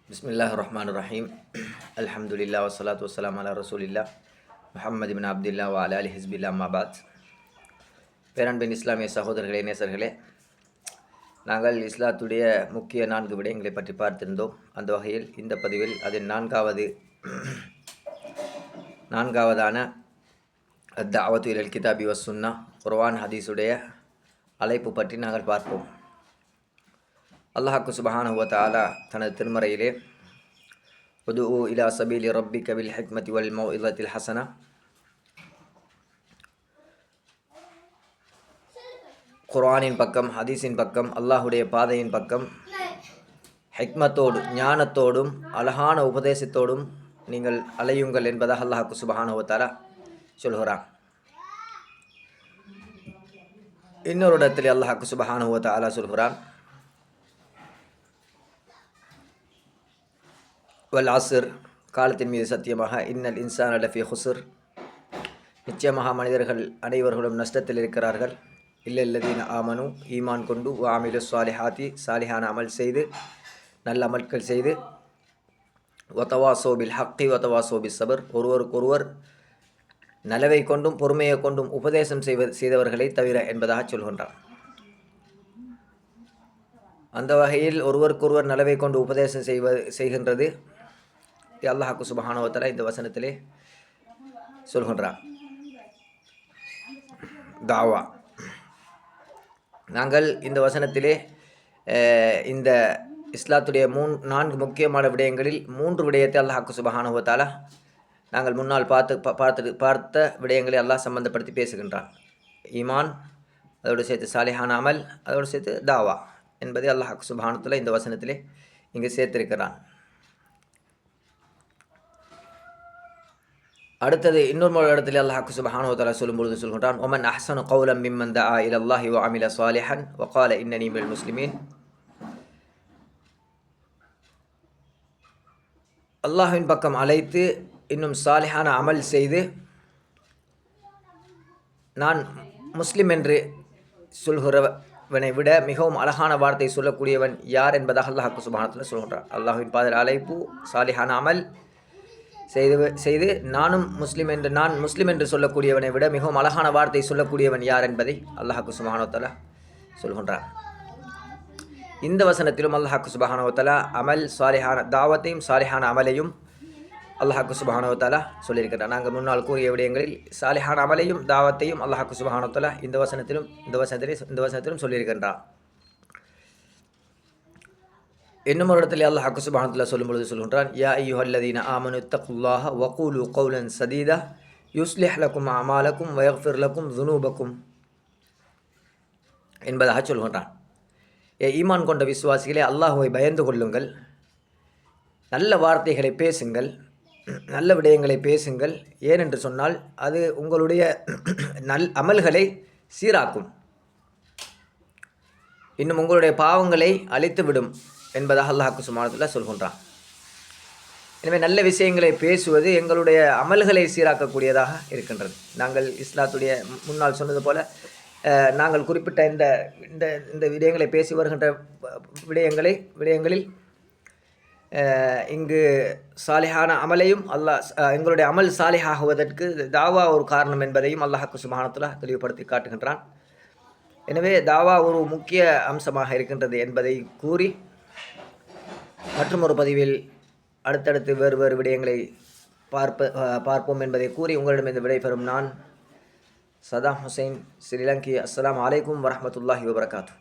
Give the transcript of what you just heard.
பிஸ்மில்லாஹிர்ரஹ்மானிர்ரஹீம். அல்ஹம்துலில்லாஹ் வஸ்ஸலாத்து வஸ்ஸலாமு அலா ரசூலில்லாஹ் முஹம்மது பின் அப்துல்லா வ அலா ஆலிஹி ஹிஸ்பில்லா அம்மா பாத். பேரன்பின் இஸ்லாமிய சகோதரர்களே, நேசர்களே, நாங்கள் இஸ்லாத்துடைய முக்கிய 4 விடயங்களை பற்றி பார்த்திருந்தோம். அந்த வகையில் இந்த பதிவில் அதன் நான்காவதான அத்தாவத்து இலல் கிதாபி வஸ் சுன்னா, குர்ஆன் ஹதீஸுடைய அழைப்பு பற்றி நாங்கள் பார்ப்போம். அல்லாஹ் சுப்ஹானஹு வ தஆலா தனது திருமறையிலே உதுஉ இலா சபீலி ரப்பிக பில் ஹிக்மதி வல் மௌஇதத்தில் ஹஸனா, குர்ஆனின் பக்கம், ஹதீஸின் பக்கம், அல்லாஹுடைய பாதையின் பக்கம் ஹிக்மத்தோடு, ஞானத்தோடும், அழகான உபதேசத்தோடும் நீங்கள் அலையுங்கள் என்பதாக அல்லாஹ் சுப்ஹானஹு வ தஆலா சொல்கிறான். இன்னொரு இடத்தில் அல்லாஹ் சுப்ஹானஹு வ தஆலா சொல்கிறான், வல் அஸ்ர், காலத்தின் மீது சத்தியமாக, இன்னல் இன்சான லஃபி ஹுஸ்ர், நிச்சயமாக மனிதர்கள் அனைவர்களும் நஷ்டத்தில் இருக்கிறார்கள், இல்லல்லதீன ஆமனு, ஈமான் கொண்டு, வ அமிலு ஸாலிஹாத்தி, சாலிஹான அமல் செய்து, நல்ல அமல்கள் செய்து, வதவாஸோ பில் ஹக்கி வதவாஸோ பிஸ் ஸபர், ஒருவருக்கொருவர் நலவை கொண்டும் பொறுமையை கொண்டும் உபதேசம் செய்தவர்களை தவிர என்பதாக சொல்கின்றான். அந்த வகையில் ஒருவருக்கொருவர் நலவை கொண்டு உபதேசம் செய்கின்றது அல்லாஹ் சுப்ஹானஹு வ தஆலா இந்த வசனத்திலே சொல்கின்றான். தாவா. நாங்கள் இந்த வசனத்திலே இந்த இஸ்லாத்துடைய 4 முக்கியமான விடயங்களில் 3 விடயத்தை அல்லாஹ் சுப்ஹானஹு வ தஆலா நாங்கள் முன்னால் பார்த்த விடயங்களை அல்லாஹ் சம்பந்தப்படுத்தி பேசுகின்றான். ஈமான், அதோடு சேர்த்து சாலிஹான அமல், அதோடு சேர்த்து தாவா என்பதை அல்லாஹ் சுப்ஹானஹு வ தஆலா இந்த வசனத்திலே இங்கு சேர்த்திருக்கிறான். அடுத்தது இன்னொரு இடத்துல அல்லாஹ் சுப்ஹானஹு வ தஆலா சொல்லும்பொழுது சொல்கின்றான், ஒமன் அஹ்ஸனு கௌலம் மிம்மன் தஆ இலல்லாஹி வ அமில ஸாலிஹன் வ கால இன்னனி மினல் முஸ்லிமீன். அல்லாஹ்வின் பக்கம் அழைத்து இன்னும் சாலிஹான அமல் செய்து நான் முஸ்லிம் என்று சொல்கிறவனை விட மிகவும் அழகான வார்த்தை சொல்லக்கூடியவன் யார் என்பதாக அல்லாஹ் சுப்ஹானஹு வ தஆலா சொல்கின்றான். அல்லாஹ்வின் பாதையில் அழைப்பு, சாலிஹான அமல் செய்து நான் முஸ்லிம் என்று சொல்லக்கூடியவனை விட மிகவும் அழகான வார்த்தை சொல்லக்கூடியவன் யார் என்பதை அல்லாஹ் சுப்ஹானஹு வ தஆலா சொல்கின்றான். இந்த வசனத்திலும் அல்லாஹ் சுப்ஹானஹு வ தஆலா அமல், சாலிஹான தாவத்தையும் சாலிஹான அமலையும் அல்லாஹ் சுப்ஹானஹு வ தஆலா சொல்லியிருக்கிறான். நாங்கள் முன்னால் கூறிய விடயங்களில் சாலிஹான அமலையும் தாவத்தையும் அல்லாஹ் சுப்ஹானஹு வ தஆலா இந்த வசனத்திலும் சொல்லியிருக்கின்றான். இன்னும் ஒரு இடத்துல அல்லாஹ் சுப்ஹானஹு வ தஆலா சொல்லும்பொழுது சொல்கின்றான், யா அய்யுஹல்லதீன ஆமனு தக்குல்லாஹ வ கூலு கௌலன் சதீதா யுஸ்லிஹ் லக்கும் அமாலக்கும் வ யக்ஃபிர் லக்கும் ஸுனூபக்கும் என்பதாக சொல்கின்றான். ஈமான் கொண்ட விசுவாசிகளே, அல்லாஹ்வை பயந்து கொள்ளுங்கள், நல்ல வார்த்தைகளை பேசுங்கள், நல்ல விடயங்களை பேசுங்கள். ஏனென்று சொன்னால் அது உங்களுடைய அமல்களை சீராக்கும், இன்னும் உங்களுடைய பாவங்களை அழித்துவிடும் என்பதாக அல்லாஹ் சுப்ஹானஹு வ தஆலா சொல்கின்றான். எனவே நல்ல விஷயங்களை பேசுவது எங்களுடைய அமல்களை சீராக்கக்கூடியதாக இருக்கின்றது. நாங்கள் இஸ்லாத்துடைய முன்னால் சொன்னது போல நாங்கள் குறிப்பிட்ட இந்த விடயங்களை பேசி வருகின்ற விடயங்களில் இங்கு சாலிஹான அமலையும் எங்களுடைய அமல் சாலிஹாகுவதற்கு தாவா ஒரு காரணம் என்பதையும் அல்லாஹ் சுப்ஹானஹு வ தஆலா தெளிவுபடுத்தி காட்டுகின்றான். எனவே தாவா ஒரு முக்கிய அம்சமாக இருக்கின்றது என்பதை கூறி, மற்றும் ஒரு பதிவில் அடுத்தடுத்து வேறு விடயங்களை பார்ப்போம் என்பதை கூறி உங்களிடமிருந்து விடைபெறும் நான் சதாம் ஹுசைன், ஸ்ரீலங்கி. அஸ்ஸலாமு அலைக்கும் வரஹ்மத்துல்லாஹி வபரகாத்துஹு.